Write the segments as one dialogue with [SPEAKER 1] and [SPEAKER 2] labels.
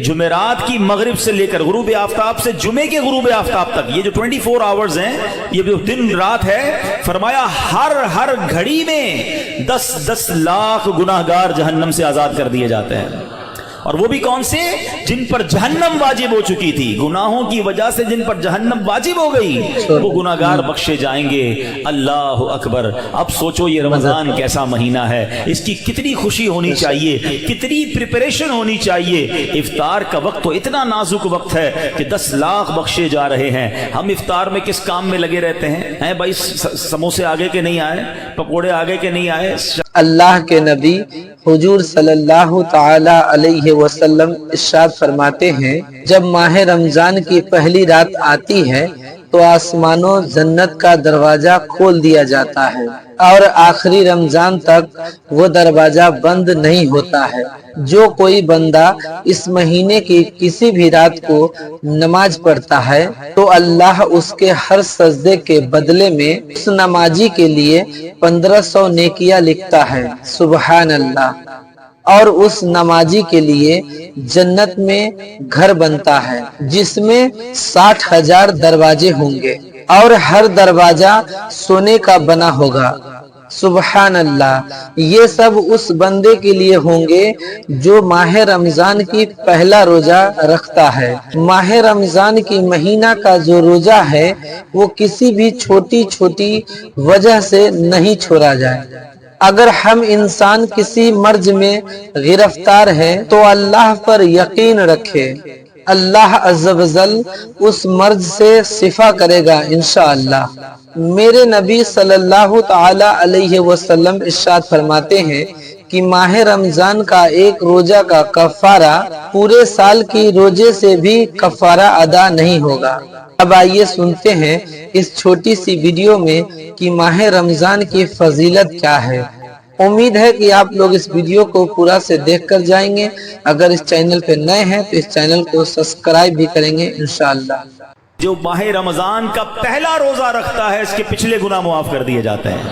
[SPEAKER 1] जुमेरात की मगरिब से लेकर गुरूब आफ्ताब से जुमे के गुरूब आफ्ताब तक, ये जो 24 आवर्स हैं, ये जो दिन रात है, फरमाया हर घड़ी में 10-10 लाख गुनाहगार जहन्नम से आजाद कर दिए जाते हैं। और वो भी कौन से? जिन पर जहन्नम वाजिब हो चुकी थी, गुनाहों की वजह से जिन पर जहन्नम वाजिब हो गई, वो गुनाहगार बख्शे जाएंगे। अल्लाह अकबर। अब सोचो ये रमजान कैसा महीना है, इसकी कितनी खुशी होनी चाहिए, कितनी प्रिपरेशन होनी चाहिए। इफ्तार का वक्त तो इतना नाजुक वक्त है कि 10 लाख बख्शे जा रहे हैं। हम इफ्तार में किस काम में लगे रहते हैं भाई? समोसे आगे के नहीं आए, पकोड़े आगे के नहीं आए।
[SPEAKER 2] अल्लाह के नबी हुजूर सल्लल्लाहु ताला अलैहि वसल्लम इरशाद फरमाते हैं, जब माह रमजान की पहली रात आती है तो आसमानों जन्नत का दरवाजा खोल दिया जाता है और आखिरी रमजान तक वो दरवाजा बंद नहीं होता है। जो कोई बंदा इस महीने की किसी भी रात को नमाज पढ़ता है तो अल्लाह उसके हर सजदे के बदले में उस नमाजी के लिए 1500 नेकियां लिखता है। सुबहान अल्लाह। और उस नमाजी के लिए जन्नत में घर बनता है जिसमें 60,000 दरवाजे होंगे और हर दरवाजा सोने का बना होगा। सुबहान अल्लाह। ये सब उस बंदे के लिए होंगे जो माह रमजान की पहला रोजा रखता है। माह रमजान की महीना का जो रोजा है वो किसी भी छोटी छोटी वजह से नहीं छोड़ा जाए। अगर हम इंसान किसी मर्ज में गिरफ्तार है तो अल्लाह पर यकीन रखे, अल्लाह अज़्ज़ व जल उस मर्ज से शिफा करेगा इंशाअल्लाह। मेरे नबी सल्लल्लाहु ताला अलैहि वसल्लम इरशाद फरमाते हैं कि माह रमजान का एक रोजा का कफारा पूरे साल की रोजे से भी कफारा अदा नहीं होगा। अब आइए सुनते हैं इस छोटी सी वीडियो में कि माह रमजान की फजीलत क्या है। उम्मीद है कि आप लोग इस वीडियो को पूरा से देख कर जाएंगे। अगर इस चैनल पे नए हैं तो इस चैनल को सब्सक्राइब भी करेंगे इंशाअल्लाह।
[SPEAKER 1] जो माह रमजान का पहला रोजा रखता है, इसके पिछले गुनाह मुआफ कर दिए जाते हैं।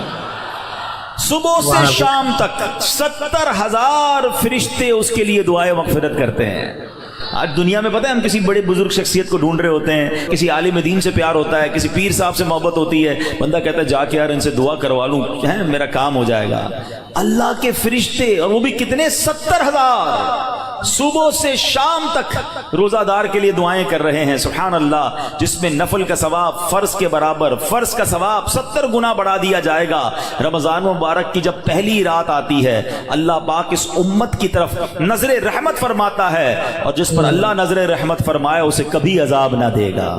[SPEAKER 1] सुबह से शाम तक 70,000 फरिश्ते उसके लिए दुआए मगफिरत करते हैं। आज दुनिया में पता है, हम किसी बड़े बुजुर्ग शख्सियत को ढूंढ रहे होते हैं, किसी आलिम दीन से प्यार होता है, किसी पीर साहब से मोहब्बत होती है, बंदा कहता है जाके यार इनसे दुआ करवा लूं, है मेरा काम हो जाएगा। अल्लाह के फरिश्ते, और वो भी कितने? 70,000 सुबह से शाम तक रोजादार के लिए दुआएं कर रहे हैं। सुभान अल्लाह। जिसमें नफल का सवाब फर्ज के बराबर, फर्ज का सवाब 70 गुना बढ़ा दिया जाएगा। रमजान मुबारक की जब पहली रात आती है, अल्लाह पाक इस उम्मत की तरफ नजर रहमत फरमाता है, और जिस पर अल्लाह नजर रहमत फरमाए उसे कभी अजाब ना देगा।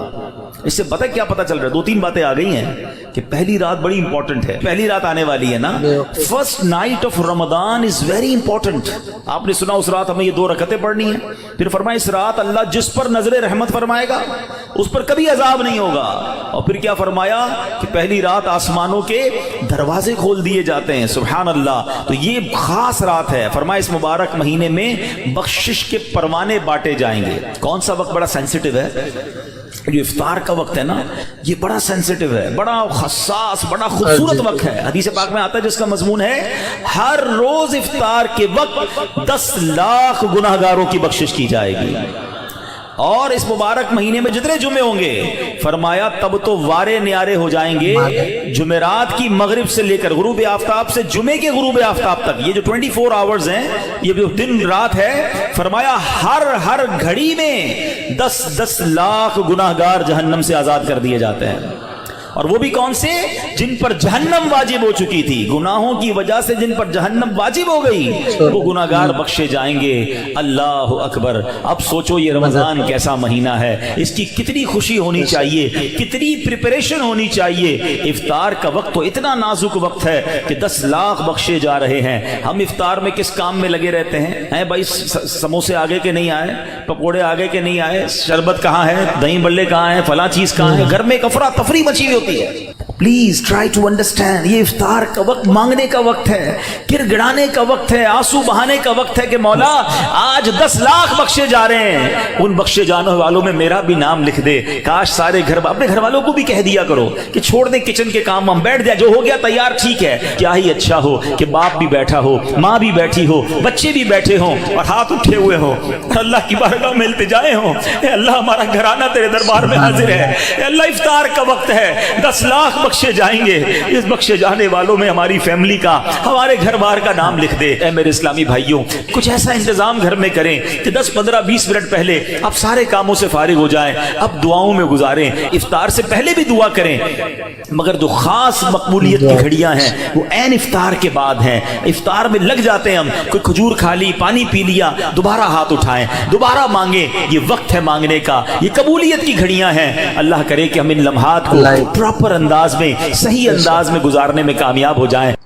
[SPEAKER 1] इससे पता क्या पता चल रहा है? 2-3 बातें आ गई हैं कि पहली रात बड़ी इंपॉर्टेंट है। पहली रात आने वाली है ना, first night of Ramzan is very important. आपने सुना उस रात हमें ये 2 रकतें पढ़नी है। फिर फरमाया इस रात अल्लाह जिस पर नजर रहमत फरमाएगा उस पर कभी अजाब नहीं होगा। और फिर क्या फरमाया कि पहली रात आसमानों के दरवाजे खोल दिए जाते हैं। सुभान अल्लाह। तो ये खास रात है। फरमाया इस मुबारक महीने में बख्शिश के परवाने बांटे जाएंगे। कौन सा वक्त बड़ा सेंसिटिव है? जो इफ्तार का वक्त है ना, ये बड़ा सेंसिटिव है, बड़ा हसास, बड़ा खूबसूरत वक्त है। हदीस पाक में आता है जिसका मजमून है हर रोज इफ्तार के वक्त 10 लाख गुनाहगारों की बख्शिश की जाएगी। और इस मुबारक महीने में जितने जुमे होंगे, फरमाया तब तो वारे न्यारे हो जाएंगे। जुमेरात की मगरिब से लेकर गुरूब आफ्ताब से जुमे के गुरूब आफ्ताब तक, ये जो 24 आवर्स हैं, ये जो दिन रात है, फरमाया हर घड़ी में 10-10 लाख गुनाहगार जहन्नम से आजाद कर दिए जाते हैं। और वो भी कौन से? जिन पर जहन्नम वाजिब हो चुकी थी, गुनाहों की वजह से जिन पर जहन्नम वाजिब हो गई, वो गुनाहगार बख्शे जाएंगे। अल्लाह अकबर। अब सोचो ये रमजान कैसा महीना है, इसकी कितनी खुशी होनी चाहिए, कितनी प्रिपरेशन होनी चाहिए। इफ्तार का वक्त तो इतना नाजुक वक्त है कि 10 लाख बख्शे जा रहे हैं। हम इफ्तार में किस काम में लगे रहते हैं भाई? समोसे आगे के नहीं आए, पकोड़े आगे के नहीं आए, शरबत कहाँ है, दही बल्ले कहाँ है, फला चीज कहाँ है। घर में एक अफरा तफरी मची हुई होती है। प्लीज ट्राई टू अंडरस्टैंड, ये इफ्तार का वक्त मांगने का वक्त है, गिड़गिड़ाने का वक्त है, आंसू बहाने का वक्त है कि मौला आज 10 लाख बख्शे जा रहे हैं, उन बख्शे जाने वालों में मेरा भी नाम लिख दे। काश सारे अपने घर वालों को भी कह दिया करो कि छोड़ दे किचन के काम, हम बैठ जाए, जो हो गया तैयार ठीक है। क्या ही अच्छा हो कि बाप भी बैठा हो, माँ भी बैठी हो, बच्चे भी बैठे हों और हाथ उठे हुए हो, अल्लाह की बारगाह में इल्तिजाएं हों, अल्लाह हमारा घराना तेरे दरबार में हाजिर है, अल्लाह इफ्तार का वक्त है, 10 लाख बख्शे जाएंगे, इस बख्शे जाने वालों में हमारी फैमिली का, हमारे घर बार का नाम लिख दे। ऐ मेरे इस्लामी भाइयों, कुछ ऐसा इंतजाम घर में करें कि 10, 15, 20 मिनट पहले आप सारे कामों से फारिग हो जाएं, अब दुआओं में गुजारें। इफ्तार से पहले भी दुआ करें, मगर जो खास मकबूलियत की घड़ियां हैं वो ऐन इफ्तार के बाद हैं। इफ्तार में लग जाते हैं हम, कोई खजूर खा ली, पानी पी लिया, दोबारा हाथ उठाएं, दोबारा मांगे, ये वक्त है मांगने का, ये कबूलियत की घड़ियां हैं। अल्लाह करे कि हम इन लम्हात को प्रॉपर अंदाज में, सही अंदाज में गुजारने में कामयाब हो जाएं।